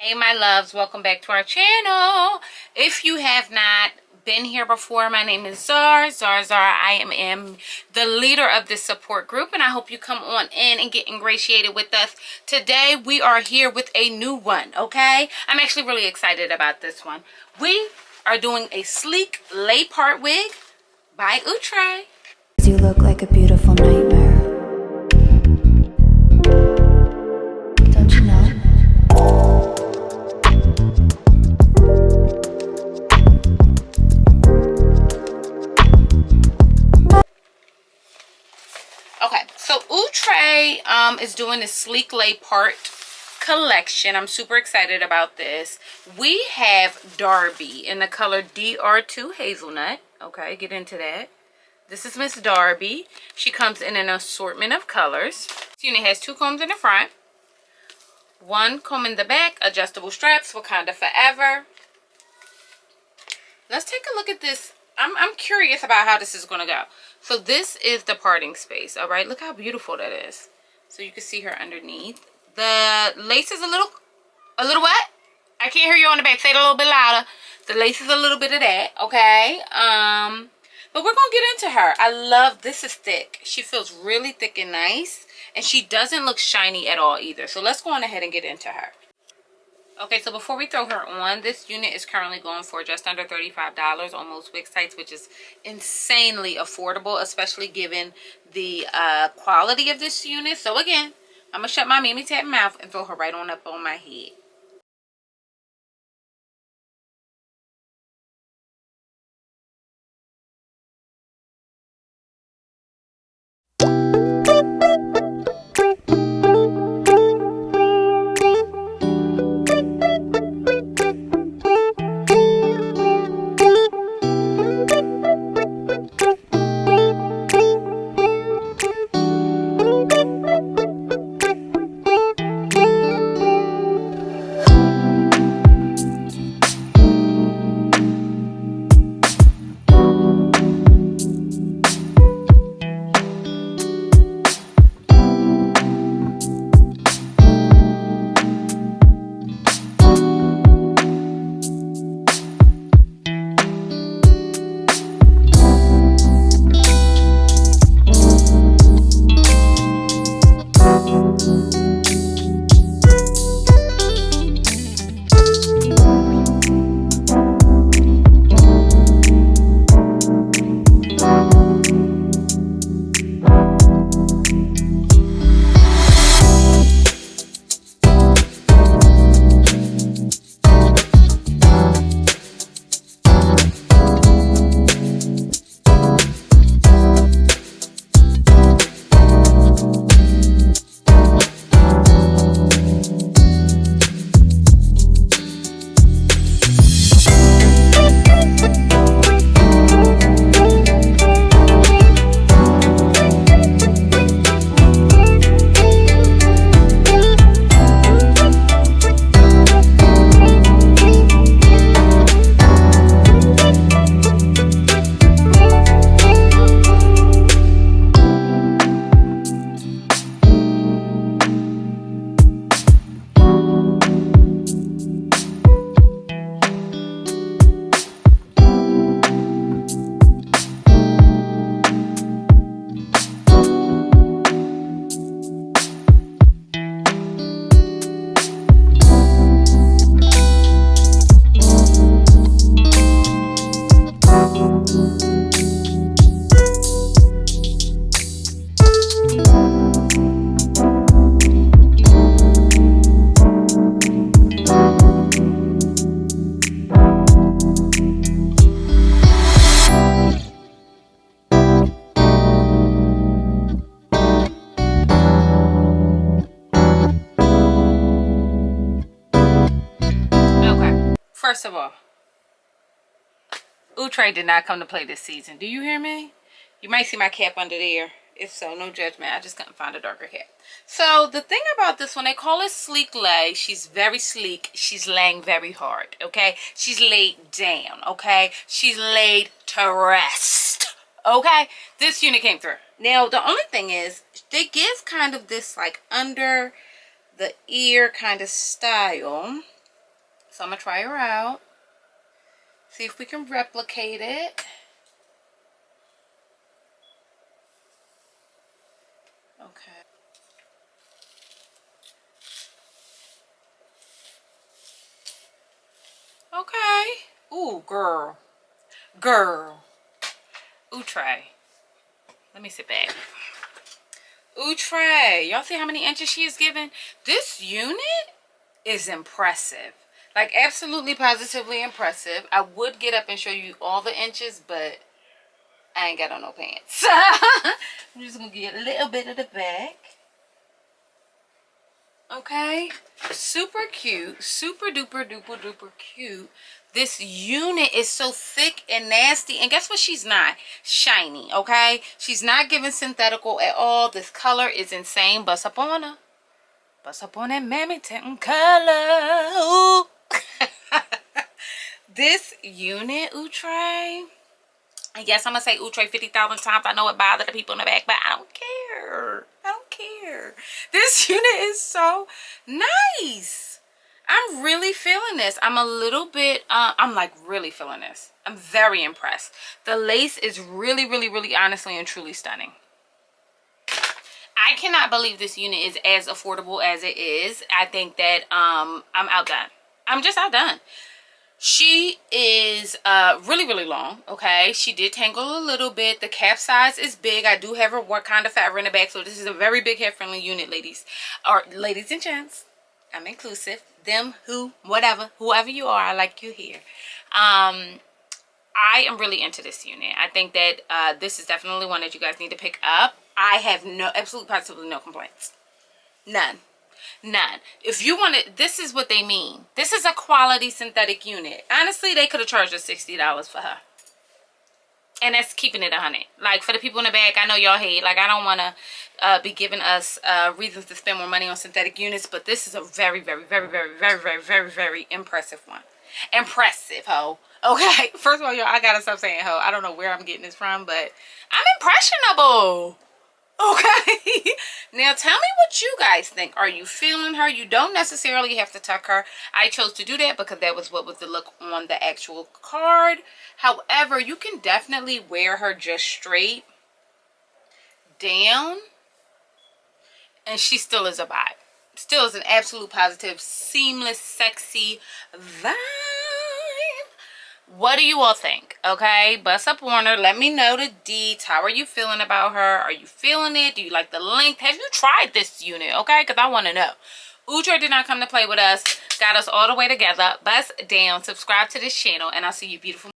Hey my loves, welcome back to our channel. If you have not been here before, my name is Zara. I am the leader of this support group, and I hope you come on in and get ingratiated with us. Today we are here with a new one, okay? I'm actually really excited about this one. We are doing a sleek lay part wig by OUTRE. You look like a beautiful nightmare. Don't you know? Okay, so OUTRE is doing a sleek lay part collection. I'm super excited about this. We have Darby in the color DR2 Hazelnut. Okay, get into that. This is Miss Darby. She comes in an assortment of colors. This unit has 2 combs in the front, 1 comb in the back, adjustable straps, Wakanda Forever. Let's take a look at this. I'm curious about how this is going to go. So this is the parting space, all right? Look how beautiful that is. So you can see her underneath. The lace is a little what? I can't hear you on the back. Say it a little bit louder. The lace is a little bit of that, okay? But we're going to get into her. I love, this is thick. She feels really thick and nice. And she doesn't look shiny at all either. So let's go on ahead and get into her. Okay, so before we throw her on, this unit is currently going for just under $35 on most wig sites, which is insanely affordable, especially given the quality of this unit. So again, I'm going to shut my Mimi Tap mouth and throw her right on up on my head. First of all, OUTRE did not come to play this season. Do you hear me? You might see my cap under there. If so, no judgment. I just couldn't find a darker cap. So the thing about this one, they call it SLEEKLAY. She's very sleek. She's laying very hard, okay? She's laid down, okay? She's laid to rest, okay? This unit came through. Now, the only thing is, they give kind of this like under the ear kind of style. So I'm gonna try her out. See if we can replicate it. Okay. Okay. Ooh, girl. Girl. Outre. Let me sit back. Outre. Y'all see how many inches she is giving? This unit is impressive. Like, absolutely positively impressive. I would get up and show you all the inches, but I ain't got on no pants. I'm just gonna get a little bit of the back. Okay, super cute, super duper duper duper cute. This unit is so thick and nasty, and guess what? She's not shiny. Okay, she's not giving synthetical at all. This color is insane. Bust up on her. Bust up on that mammy tintin color. Ooh. This unit, Outre. Yes, I'm gonna say Outre 50,000 times. I know it bothered the people in the back, but I don't care. I don't care. This unit is so nice. I'm really feeling this. I'm a little bit, I'm like really feeling this. I'm very impressed. The lace is really, really, really honestly and truly stunning. I cannot believe this unit is as affordable as it is. I think that I'm outdone. I'm just outdone. She is really, really long. Okay, she did tangle a little bit. The cap size is big. I do have her what kind of fabric in the back, so this is a very big hair friendly unit, ladies, or ladies and gents. I'm inclusive. Them, who, whatever, whoever you are, I like you here. I am really into this unit. I think that this is definitely one that you guys need to pick up. I have no, absolutely positively no complaints. None. None. If you want it, this is what they mean. This is a quality synthetic unit. Honestly, they could have charged us $60 for her. And that's keeping it 100. Like, for the people in the back, I know y'all hate. Like, I don't want to be giving us reasons to spend more money on synthetic units. But this is a very, very, very, very, very, very, very, very impressive one. Impressive, ho. Okay? First of all, y'all, I got to stop saying ho. I don't know where I'm getting this from, but I'm impressionable. Okay. Now tell me what you guys think. Are you feeling her? You don't necessarily have to tuck her. I chose to do that because that was what was the look on the actual card. However, you can definitely wear her just straight down and she still is a vibe. Still is an absolute positive, seamless, sexy vibe. What do you all think? Okay, bust up on her. Let me know the deets. How are you feeling about her? Are you feeling it? Do you like the length? Have you tried this unit? Okay, because I want to know. Outre did not come to play with us. Got us all the way together. Bust down. Subscribe to this channel. And I'll see you beautiful.